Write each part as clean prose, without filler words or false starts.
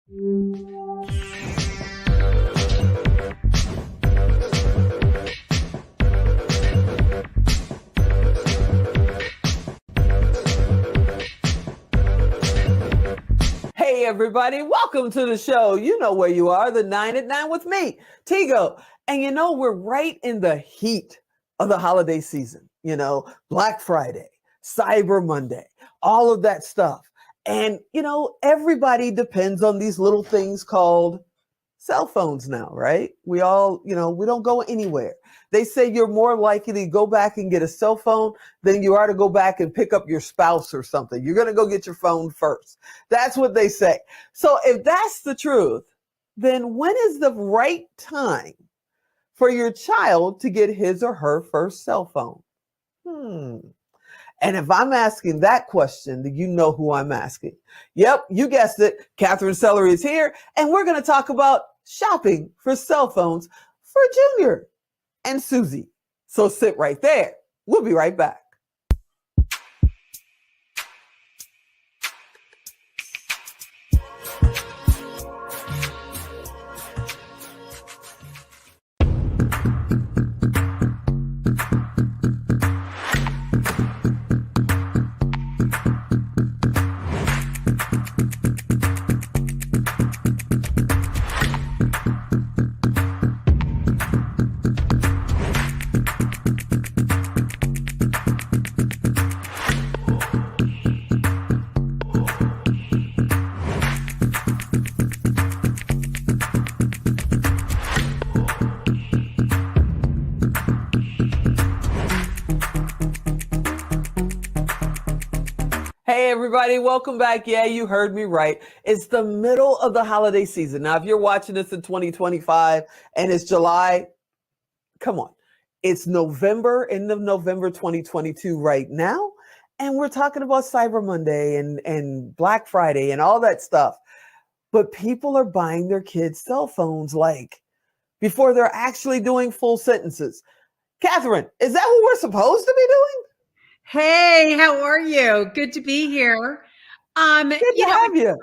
Hey, everybody, welcome to the show. You know where you are, the 9 at 9 with me, Tigo. And we're right in the heat of the holiday season, Black Friday, Cyber Monday, all of that stuff. And, everybody depends on these little things called cell phones now, right? We all, we don't go anywhere. They say you're more likely to go back and get a cell phone than you are to go back and pick up your spouse or something. You're going to go get your phone first. That's what they say. So if that's the truth, then when is the right time for your child to get his or her first cell phone? And if I'm asking that question, then you know who I'm asking. Yep, you guessed it. Katherine Sellery is here, and we're going to talk about shopping for cell phones for Junior and Susie. So sit right there. We'll be right back. Hey, everybody, welcome back. Yeah, you heard me right. It's the middle of the holiday season. Now, if you're watching this in 2025 and it's July, come on. It's November, end of November 2022 right now. And we're talking about Cyber Monday and Black Friday and all that stuff. But people are buying their kids' cell phones like before they're actually doing full sentences. Katherine, is that what we're supposed to be doing? Hey, how are you? Good to be here. Good to have you.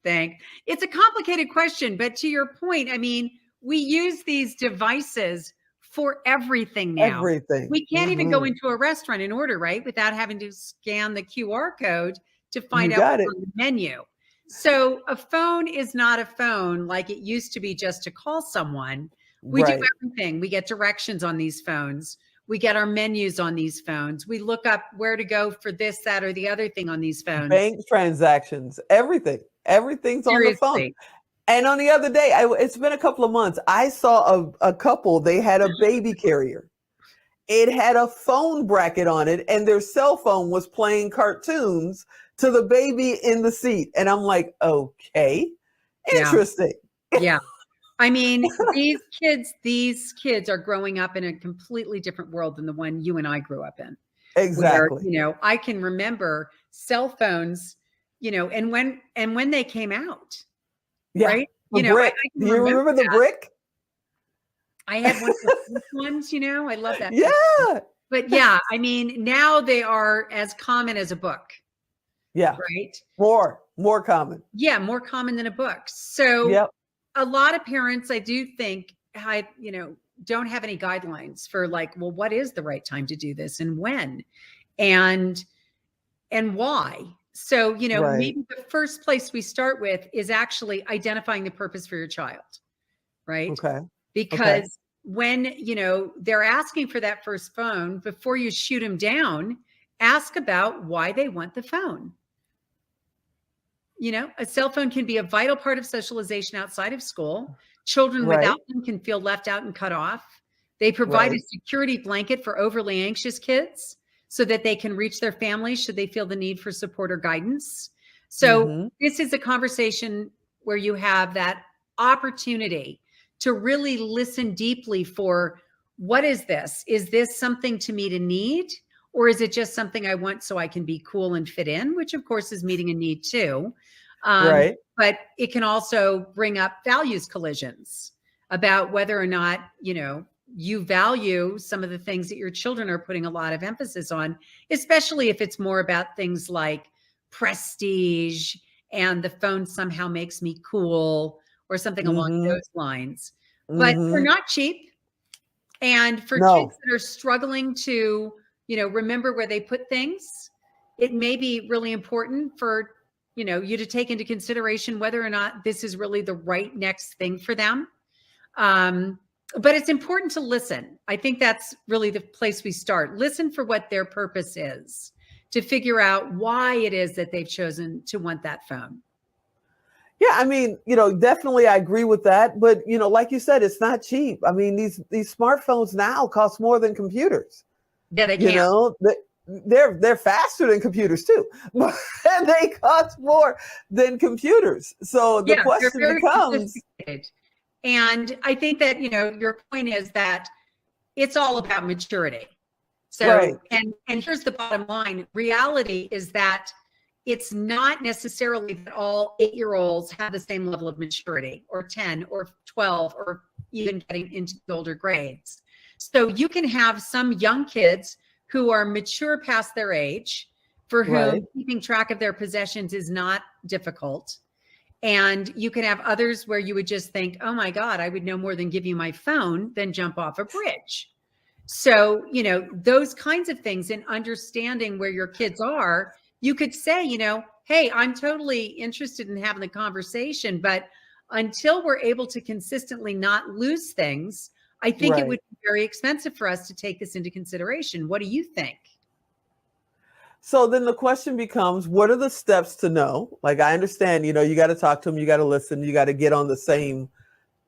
Thanks. It's a complicated question, but to your point, I mean, we use these devices for everything now. Everything. We can't even go into a restaurant and order, right? Without having to scan the QR code to find out what's on the menu. So a phone is not a phone like it used to be just to call someone. We do everything. We get directions on these phones. We get our menus on these phones. We look up where to go for this, that, or the other thing on these phones. Bank transactions, everything. Everything's Seriously. on the phone. And on the other day, it's been a couple of months, I saw a couple, they had a baby carrier. It had a phone bracket on it, and their cell phone was playing cartoons to the baby in the seat. And I'm like, okay, interesting. Yeah. I mean, these kids are growing up in a completely different world than the one you and I grew up in. Exactly. Where, I can remember cell phones, and when they came out. Yeah. Right? The brick. Do you remember the brick? I had one of those ones, I love that. Yeah. But yeah, I mean, now they are as common as a book. Yeah. Right? More common. Yeah, more common than a book. So a lot of parents, I do think, don't have any guidelines for well, what is the right time to do this and when and why? So, maybe the first place we start with is actually identifying the purpose for your child, right? Okay. Because when, they're asking for that first phone, before you shoot them down, ask about why they want the phone. A cell phone can be a vital part of socialization outside of school. Children without them can feel left out and cut off. They provide a security blanket for overly anxious kids so that they can reach their families should they feel the need for support or guidance. So this is a conversation where you have that opportunity to really listen deeply for, what is this? Is this something to meet a need? Or is it just something I want so I can be cool and fit in, which of course is meeting a need too. But it can also bring up values collisions about whether or not, you value some of the things that your children are putting a lot of emphasis on, especially if it's more about things like prestige and the phone somehow makes me cool or something along Mm-hmm. those lines. But they're Mm-hmm. not cheap. And for No. kids that are struggling to, remember where they put things, it may be really important for, you to take into consideration whether or not this is really the right next thing for them. But it's important to listen. I think that's really the place we start. Listen for what their purpose is, to figure out why it is that they've chosen to want that phone. Yeah, I mean, definitely I agree with that. But, like you said, it's not cheap. I mean, these smartphones now cost more than computers. Yeah, they You can. know, they're faster than computers too, but they cost more than computers. So the Yeah, they're question very becomes, sophisticated. And I think that, your point is that it's all about maturity. right, So, and here's the bottom line. Reality is that it's not necessarily that all 8-year-olds have the same level of maturity, or 10 or 12, or even getting into the older grades. So you can have some young kids who are mature past their age, for right, whom keeping track of their possessions is not difficult. And you can have others where you would just think, oh my God, I would no more than give you my phone than jump off a bridge. So, those kinds of things, and understanding where your kids are, you could say, hey, I'm totally interested in having the conversation, but until we're able to consistently not lose things, I think it right. would be very expensive for us to take this into consideration. What do you think? So then the question becomes, what are the steps to know? Like, I understand, you got to talk to them, you got to listen, you got to get on the same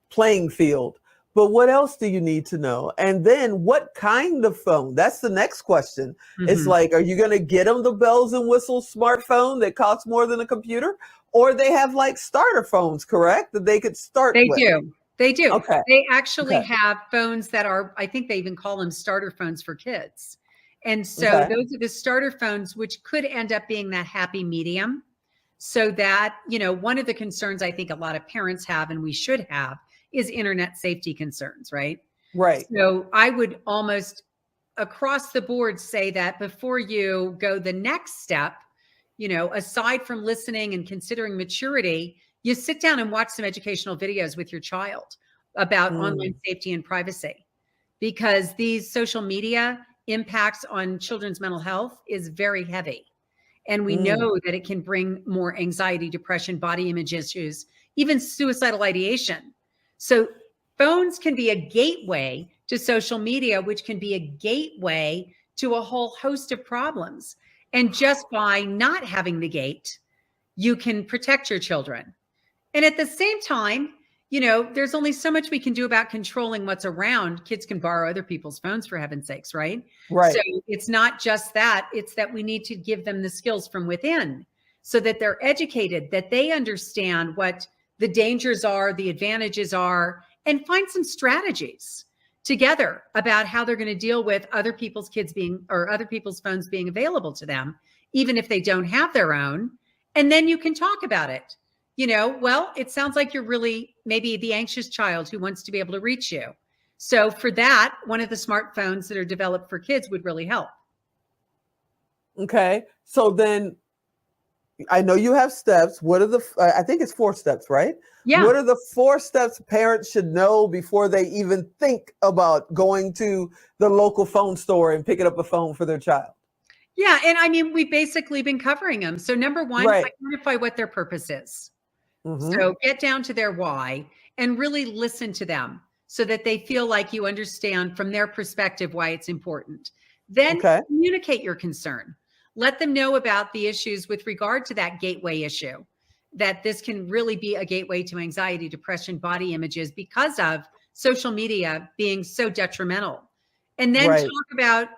playing field. But what else do you need to know? And then what kind of phone? That's the next question. It's Mm-hmm. like, are you going to get them the bells and whistles smartphone that costs more than a computer? Or they have like starter phones, correct? That they could start They with. do. They do. Okay. They actually Okay. have phones that are, I think they even call them starter phones for kids. And so Okay. those are the starter phones, which could end up being that happy medium. So that, one of the concerns I think a lot of parents have, and we should have, is internet safety concerns, right? Right. So I would almost across the board say that before you go the next step, aside from listening and considering maturity, you sit down and watch some educational videos with your child about online safety and privacy, because these social media impacts on children's mental health is very heavy. And we know that it can bring more anxiety, depression, body image issues, even suicidal ideation. So phones can be a gateway to social media, which can be a gateway to a whole host of problems. And just by not having the gate, you can protect your children. And at the same time, there's only so much we can do about controlling what's around. Kids can borrow other people's phones, for heaven's sakes, right? Right. So it's not just that, it's that we need to give them the skills from within so that they're educated, that they understand what the dangers are, the advantages are, and find some strategies together about how they're going to deal with other people's kids being, or other people's phones being available to them, even if they don't have their own. And then you can talk about it. Well, it sounds like you're really maybe the anxious child who wants to be able to reach you. So for that, one of the smartphones that are developed for kids would really help. Okay. So then I know you have steps. What are I think it's 4 steps, right? Yeah. What are the 4 steps parents should know before they even think about going to the local phone store and picking up a phone for their child? Yeah. And I mean, we've basically been covering them. So number one, Right. identify what their purpose is. Mm-hmm. So get down to their why and really listen to them so that they feel like you understand from their perspective why it's important. Then Okay. communicate your concern. Let them know about the issues with regard to that gateway issue, that this can really be a gateway to anxiety, depression, body images because of social media being so detrimental. And then Right. talk about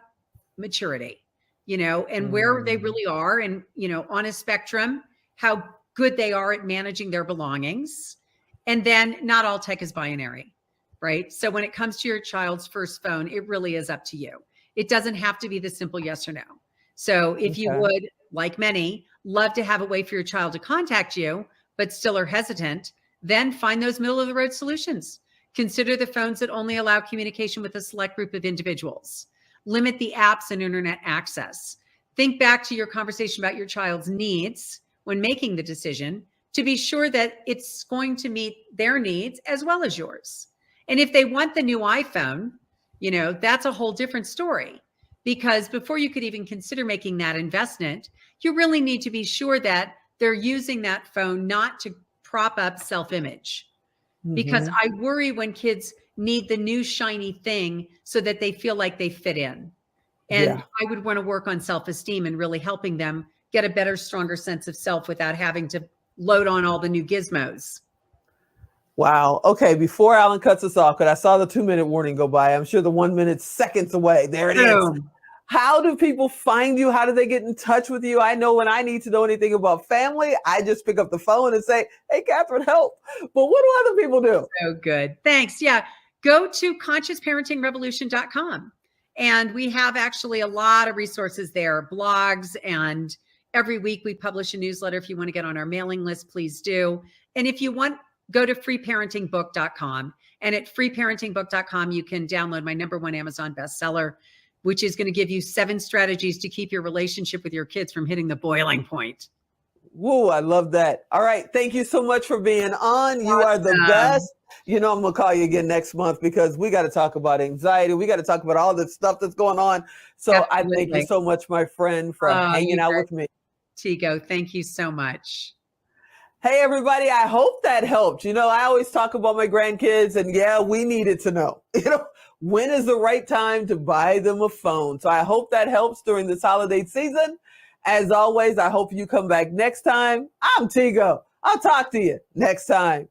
maturity, and where they really are, and, on a spectrum, how good they are at managing their belongings. And then not all tech is binary, right? So when it comes to your child's first phone, it really is up to you. It doesn't have to be the simple yes or no. So if you would, like many, love to have a way for your child to contact you, but still are hesitant, then find those middle of the road solutions. Consider the phones that only allow communication with a select group of individuals. Limit the apps and internet access. Think back to your conversation about your child's needs. when making the decision to be sure that it's going to meet their needs as well as yours. And if they want the new iPhone, that's a whole different story, because before you could even consider making that investment, you really need to be sure that they're using that phone not to prop up self-image. Because I worry when kids need the new shiny thing so that they feel like they fit in. And I would want to work on self-esteem and really helping them get a better, stronger sense of self without having to load on all the new gizmos. Wow. Okay. Before Alan cuts us off, because I saw the 2-minute warning go by, I'm sure the 1 minute seconds away. There it is. How do people find you? How do they get in touch with you? I know when I need to know anything about family, I just pick up the phone and say, hey, Katherine, help. But what do other people do? So good. Thanks. Yeah. Go to consciousparentingrevolution.com. And we have actually a lot of resources there, blogs, and every week we publish a newsletter. If you want to get on our mailing list, please do. And if you want, go to freeparentingbook.com. And at freeparentingbook.com, you can download my #1 Amazon bestseller, which is going to give you 7 strategies to keep your relationship with your kids from hitting the boiling point. Woo, I love that. All right. Thank you so much for being on. You are the best. I'm going to call you again next month because we got to talk about anxiety. We got to talk about all the stuff that's going on. So Absolutely. I thank you so much, my friend, for hanging out with me. Tigo, thank you so much. Hey, everybody. I hope that helped. I always talk about my grandkids, and we needed to know, when is the right time to buy them a phone? So I hope that helps during this holiday season. As always, I hope you come back next time. I'm Tigo. I'll talk to you next time.